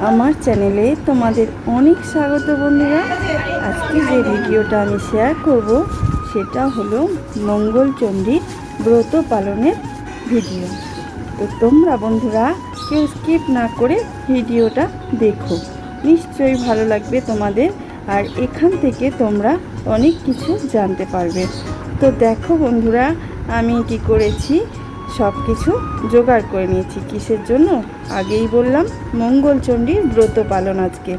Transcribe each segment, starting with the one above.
আমার চ্যানেলে তোমাদের অনেক স্বাগত বন্ধুরা। আজকে যে ভিডিওটা আমি শেয়ার করব সেটা হলো মঙ্গলচণ্ডীর ব্রত পালনের ভিডিও। তো তোমরা বন্ধুরা কেউ স্কিপ না করে ভিডিওটা দেখো, নিশ্চয়ই ভালো লাগবে তোমাদের, আর এখান থেকে তোমরা অনেক কিছু জানতে পারবে। তো দেখো বন্ধুরা, আমি কি করেছি, সব কিছু জোগাড় করে নিয়েছি। কিসের জন্য? আগেই বললাম, মঙ্গলচণ্ডীর ব্রত পালন আজকে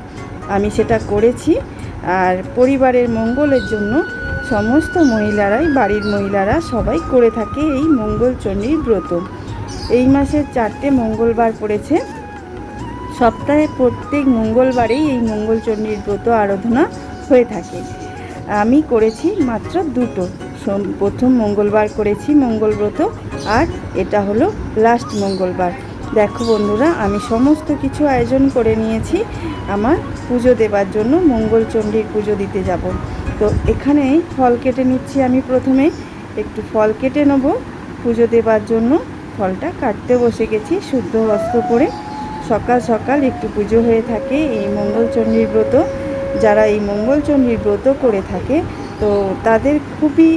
আমি সেটা করেছি। আর পরিবারের মঙ্গলের জন্য সমস্ত মহিলারাই, বাড়ির মহিলারা সবাই করে থাকে এই মঙ্গলচণ্ডীর ব্রত। এই মাসের 4টে মঙ্গলবার পড়েছে। সপ্তাহে প্রত্যেক মঙ্গলবারেই এই মঙ্গলচণ্ডীর ব্রত আরাধনা হয়ে থাকে। আমি করেছি মাত্র 2টো। প্রথম মঙ্গলবার করেছি মঙ্গলব্রত, আর এটা হলো লাস্ট মঙ্গলবার। দেখো বন্ধুরা, আমি সমস্ত কিছু আয়োজন করে নিয়েছি আমার পুজো দেবার জন্য, মঙ্গলচণ্ডীর পুজো দিতে যাব। তো এখানে ফল কেটে নিচ্ছি। আমি প্রথমে একটু ফল কেটে নেব পুজো দেবার জন্য। ফলটা কাটতে বসে গেছি শুদ্ধ বস্ত্র পরে। সকাল সকাল একটু পুজো হয়ে থাকে এই মঙ্গলচণ্ডীর ব্রত। যারা এই মঙ্গলচণ্ডীর ব্রত করে থাকে তো তাদের খুবই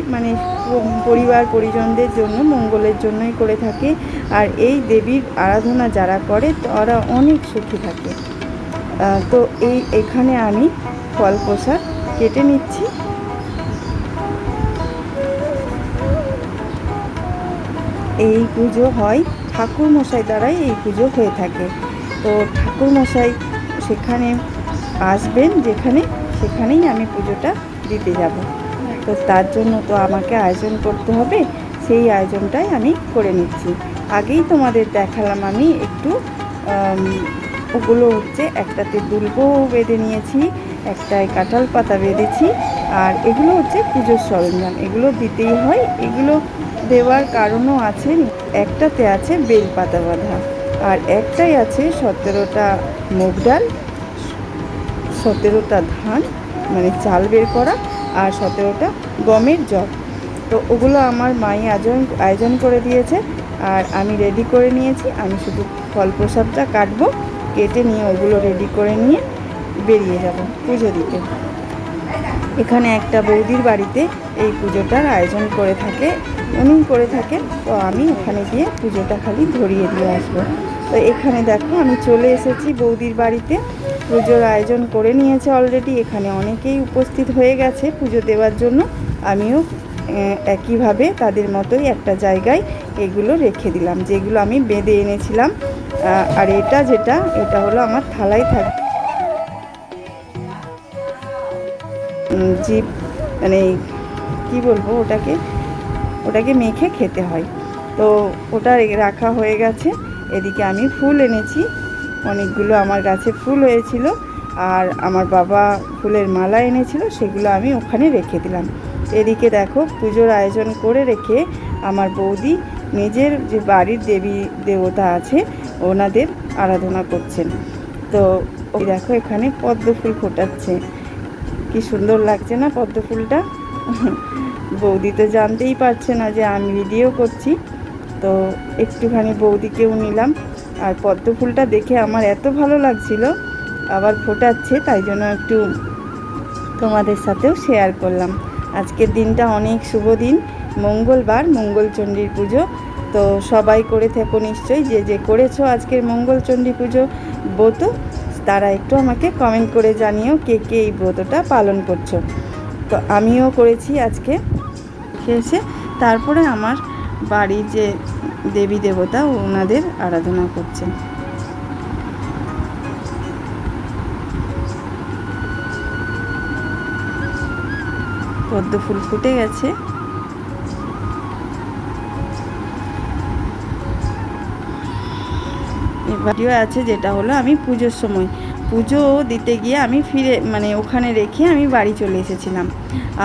পরিবার পরিজনদের জন্য, মঙ্গলের জন্যই করে থাকে। আর এই দেবীর আরাধনা যারা করে তারা অনেক সুখী থাকে। তো এখানে আমি ফল প্রসাদ কেটে নিচ্ছি। এই পুজো হয় ঠাকুরমশাই দ্বারাই, এই পুজো হয়ে থাকে। তো ঠাকুরমশাই সেখানে আসবেন, সেখানেই আমি পুজোটা দিতে যাব। তো তার জন্য তো আমাকে আয়োজন করতে হবে, সেই আয়োজনটাই আমি করে নিচ্ছি। আগেই তোমাদের দেখালাম আমি একটু, ওগুলো হচ্ছে একটাতে দুলবো বেঁধে নিয়েছি, একটায় কাঁঠাল পাতা বেঁধেছি, আর এগুলো হচ্ছে পুজোর সরঞ্জাম। এগুলো দিতেই হয়। এগুলো দেওয়ার কারণও আছে। একটাতে আছে বেলপাতা বাঁধা, আর একটাই আছে 17টা মুগ ডাল, 17টা ধান চাল বের করা, আর 17টা গমের জল। তো ওগুলো আমার মাই আয়োজন করে দিয়েছে, আর আমি রেডি করে নিয়েছি। আমি শুধু ফল প্রসাদটা কাটবো, কেটে নিয়ে ওগুলো রেডি করে নিয়ে বেরিয়ে যাব পুজো দিতে। এখানে একটা বৌদির বাড়িতে এই পুজোটার আয়োজন করে থাকে, উনি করে থাকেন। তো আমি ওখানে গিয়ে পুজোটা খালি ধরিয়ে দিয়ে আসবো। তো এখানে দেখো, আমি চলে এসেছি বৌদির বাড়িতে। পুজোর আয়োজন করে নিয়েছে অলরেডি। এখানে অনেকেই উপস্থিত হয়ে গেছে পুজো দেওয়ার জন্য। আমিও একইভাবে তাদের মতোই একটা জায়গায় এগুলো রেখে দিলাম, যেগুলো আমি বেঁধে এনেছিলাম। আর এটা হলো আমার থালায় থাকবে জিপ, কি বলবো, ওটাকে মেখে খেতে হয়। তো ওটা রাখা হয়ে গেছে। এদিকে আমি ফুল এনেছি, অনেকগুলো আমার গাছে ফুল হয়েছিল, আর আমার বাবা ফুলের মালা এনেছিল, সেগুলো আমি ওখানে রেখে দিলাম। এদিকে দেখো, পুজোর আয়োজন করে রেখে আমার বৌদি নিজের যে বাড়ির দেবী দেবতা আছে ওনাদের আরাধনা করছেন। তো ওই দেখো, এখানে পদ্ম ফুল ফোটাচ্ছে। কি সুন্দর লাগছে না পদ্ম ফুলটা? বৌদি তো জানতেই পারছে না যে আমি ভিডিও করছি। তো একটুখানি বৌদিকেও নিলাম। আর পদ্ম ফুলটা দেখে আমার এত ভালো লাগছিল, আবার ফোটাচ্ছে, তাই জন্য একটু তোমাদের সাথেও শেয়ার করলাম। আজকের দিনটা অনেক শুভ দিন, মঙ্গলবার, মঙ্গলচণ্ডীর পুজো। তো সবাই করে থেকো নিশ্চয়ই, যে করেছো আজকের মঙ্গলচণ্ডী পুজো ব্রত, তারা একটু আমাকে কমেন্ট করে জানিও কে কে এই ব্রতটা পালন করছো। তো আমিও করেছি আজকে এসে। তারপরে আমার বাড়ির যে দেবী দেবতা ওনাদের আরাধনা করছেন। পদ্ম ফুল ফুটে গেছে। ভিডিও আছে যেটা হলো আমি পুজোর সময় পুজো দিতে গিয়ে আমি ফিরে ওখানে রেখে আমি বাড়ি চলে এসেছিলাম।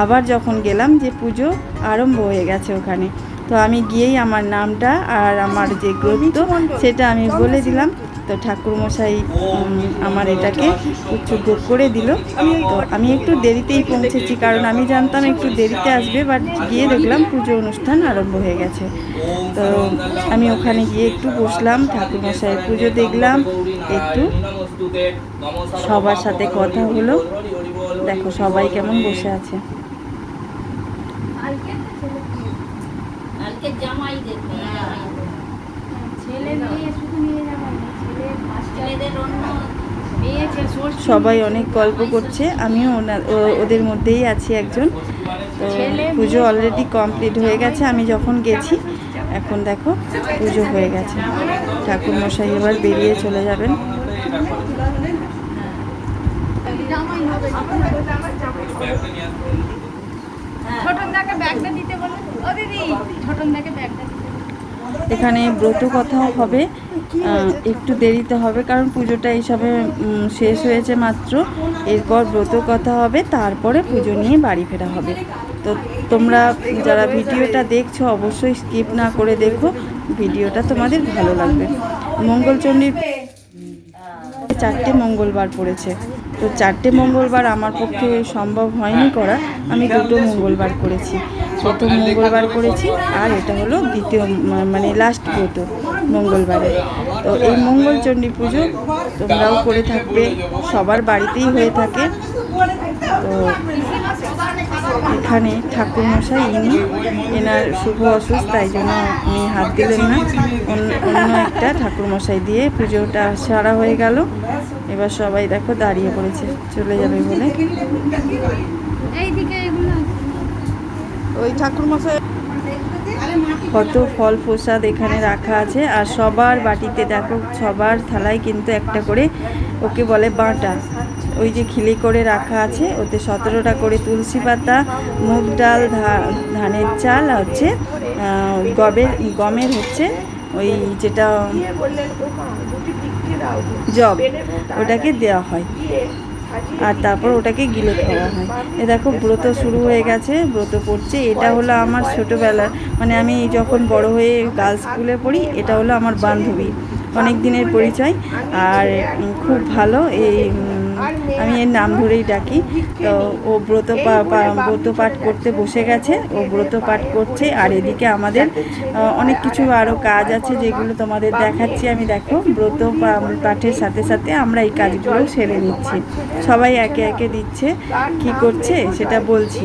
আবার যখন গেলাম যে পুজো আরম্ভ হয়ে গেছে ওখানে, তো আমি গিয়েই আমার নামটা আর আমার যে গ্রন্থ সেটা আমি বলে দিলাম। তো ঠাকুরমশাই আমার এটাকে উৎসর্গ করে দিল। তো আমি একটু দেরিতেই পৌঁছেছি, কারণ আমি জানতাম একটু দেরিতে আসবে, বাট গিয়ে দেখলাম পুজো অনুষ্ঠান আরম্ভ হয়ে গেছে। তো আমি ওখানে গিয়ে একটু বসলাম, ঠাকুরমশাইয়ের পুজো দেখলাম, একটু সবার সাথে কথা হলো। দেখো সবাই কেমন বসে আছে। সবাই অনেক গল্প করছে, আমিও ওদের মধ্যেই আছি একজন। তো পুজো অলরেডি কমপ্লিট হয়ে গেছে আমি যখন গেছি। এখন দেখো পুজো হয়ে গেছে, ঠাকুরমশাই এবার বেরিয়ে চলে যাবেন। এখানে ব্রত কথাও হবে, একটু দেরিতে হবে, কারণ পুজোটা এইসবে শেষ হয়েছে মাত্র। এরপর ব্রত কথা হবে, তারপরে পুজো নিয়ে বাড়ি ফেরা হবে। তো তোমরা যারা ভিডিওটা দেখছো অবশ্যই স্কিপ না করে দেখো, ভিডিওটা তোমাদের ভালো লাগবে। মঙ্গলচণ্ডীর 4টে মঙ্গলবার পড়েছে, তো 4টে মঙ্গলবার আমার পক্ষে সম্ভব হয়নি করা, আমি 2টো মঙ্গলবার করেছি। প্রথম মঙ্গলবার করেছি, আর এটা হলো দ্বিতীয় মানে লাস্ট ব্রত মঙ্গলবারে। তো এই মঙ্গলচণ্ডী পুজো তোমরাও করে থাকবে, সবার বাড়িতেই হয়ে থাকে। তো এখানে ঠাকুরমশাই এনার শুভ অসুস্থ, তাই জন্য উনি হাত দিলেন না, অন্য একটা ঠাকুরমশাই দিয়ে পুজোটা সারা হয়ে গেল। এবার সবাই দেখো দাঁড়িয়ে পড়েছে চলে যাবে বলে। ওই ঠাকুরমশাই কত ফল প্রসাদ এখানে রাখা আছে, আর সবার বাটিতে দেখো সবার থালায় কিন্তু একটা করে, ওকে বলে বাঁটা, ওই যে খিলি করে রাখা আছে, ওতে 17টা করে তুলসী পাতা, মুগ ডাল, ধানের চাল, হচ্ছে গমের হচ্ছে ওই যেটা জব, ওটাকে দেওয়া হয়, আর তারপর ওটাকে গিলে খাওয়া হয়। এ দেখো ব্রত শুরু হয়ে গেছে, ব্রত পড়ছে। এটা হলো আমার ছোটোবেলার, মানে আমি যখন বড় হয়ে গার্লস স্কুলে পড়ি, এটা হলো আমার বান্ধবী, অনেক দিনের পরিচয়, আর খুব ভালো। আমি এর নাম ধরেই ডাকি। তো ও ব্রত পাঠ করতে বসে গেছে, ও ব্রত পাঠ করছে, আর এদিকে আমাদের অনেক কিছু আরও কাজ আছে যেগুলো তোমাদের দেখাচ্ছি আমি। দেখো ব্রত পাঠের সাথে সাথে আমরা এই কাজগুলো সেরে নিচ্ছি, সবাই একে একে দিচ্ছে, কি করছে সেটা বলছি,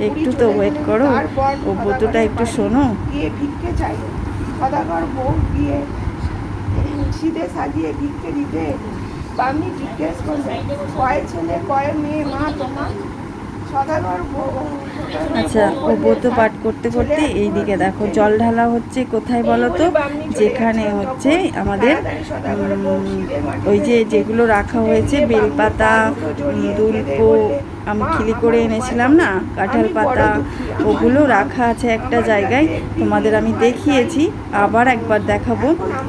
একটু তো ওয়েট করো, ও ব্রতটা একটু শোনো। শীতে সাজিয়ে ভিক্ষে দিতে, আমি জিজ্ঞেস করবে কয় ছেলে কয় মেয়ে মা তোমার। আচ্ছা, ও ব্রত পাঠ করতে করতে এইদিকে দেখো জল ঢালা হচ্ছে। কোথায় বলো তো? যেখানে হচ্ছে আমাদের ওই যেগুলো রাখা হয়েছে, বেলপাতা, দুলপো, আমি খিলি করে এনেছিলাম না, কাঁঠাল পাতা, ওগুলো রাখা আছে একটা জায়গায়, তোমাদের আমি দেখিয়েছি, আবার একবার দেখাবো।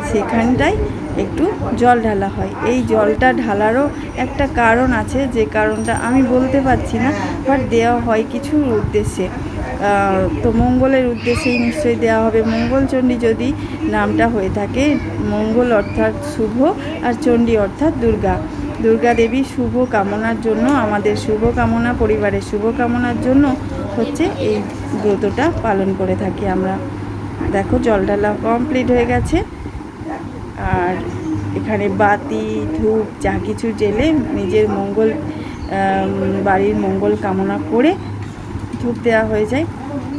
সেখানটায় একটু জল ঢালা হয়। এই জলটা ঢালারও একটা কারণ আছে, যে কারণটা আমি বলতে পারছি না, বাট দেওয়া হয় কিছুর উদ্দেশ্যে। তো মঙ্গলের উদ্দেশ্যেই নিশ্চয়ই দেওয়া হবে। মঙ্গলচণ্ডী যদি নামটা হয়ে থাকে, মঙ্গল অর্থাৎ শুভ, আর চণ্ডী অর্থাৎ দুর্গা দেবীর শুভ কামনার জন্য, আমাদের শুভ কামনা, পরিবারের শুভ কামনার জন্য হচ্ছে এই ব্রতটা পালন করে থাকি আমরা। দেখো জল ঢালা কমপ্লিট হয়ে গেছে, আর এখানে বাতি ধূপ যা কিছু জেলে নিজের বাড়ির মঙ্গল কামনা করে ধূপ দেওয়া হয়ে যায়।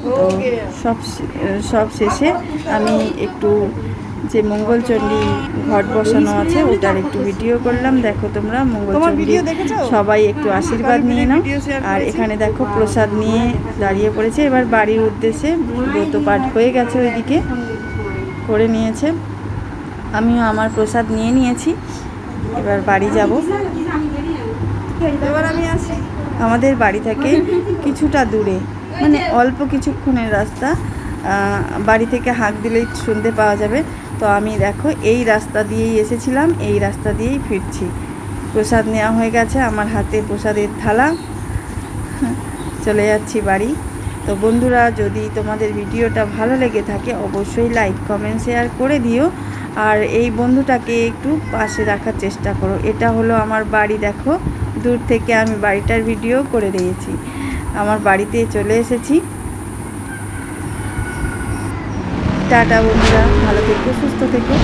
তো সব শেষে আমি একটু যে মঙ্গলচণ্ডী ঘট বসানো আছে ওটার একটু ভিডিও করলাম। দেখো তোমরা মঙ্গলচণ্ডী সবাই একটু আশীর্বাদ নিয়ে নাও। আর এখানে দেখো প্রসাদ নিয়ে দাঁড়িয়ে পড়েছে, এবার বাড়ির উদ্দেশ্যে। ব্রত পাঠ হয়ে গেছে, ওইদিকে করে নিয়েছে, আমিও আমার প্রসাদ নিয়ে নিয়েছি, এবার বাড়ি যাব। এবার আমি আসি আমাদের বাড়ি থেকে কিছুটা দূরে, মানে অল্প কিছুক্ষণের রাস্তা, বাড়ি থেকে হাঁক দিলেই শুনতে পাওয়া যাবে। তো আমি দেখো এই রাস্তা দিয়েই এসেছিলাম, এই রাস্তা দিয়েই ফিরছি। প্রসাদ নেওয়া হয়ে গেছে, আমার হাতে প্রসাদের থালা, চলে যাচ্ছি বাড়ি। তো বন্ধুরা, যদি তোমাদের ভিডিওটা ভালো লেগে থাকে অবশ্যই লাইক কমেন্ট শেয়ার করে দিও। আর এই বন্ধুটাকে একটু পাশে রাখার চেষ্টা করো। এটা হলো আমার বাড়ি, দেখো দূর থেকে আমি বাড়িটার ভিডিও করে দিয়েছি। আমার বাড়িতে চলে এসেছি। টাটা বন্ধুরা, ভালো থেকো, সুস্থ থেকো।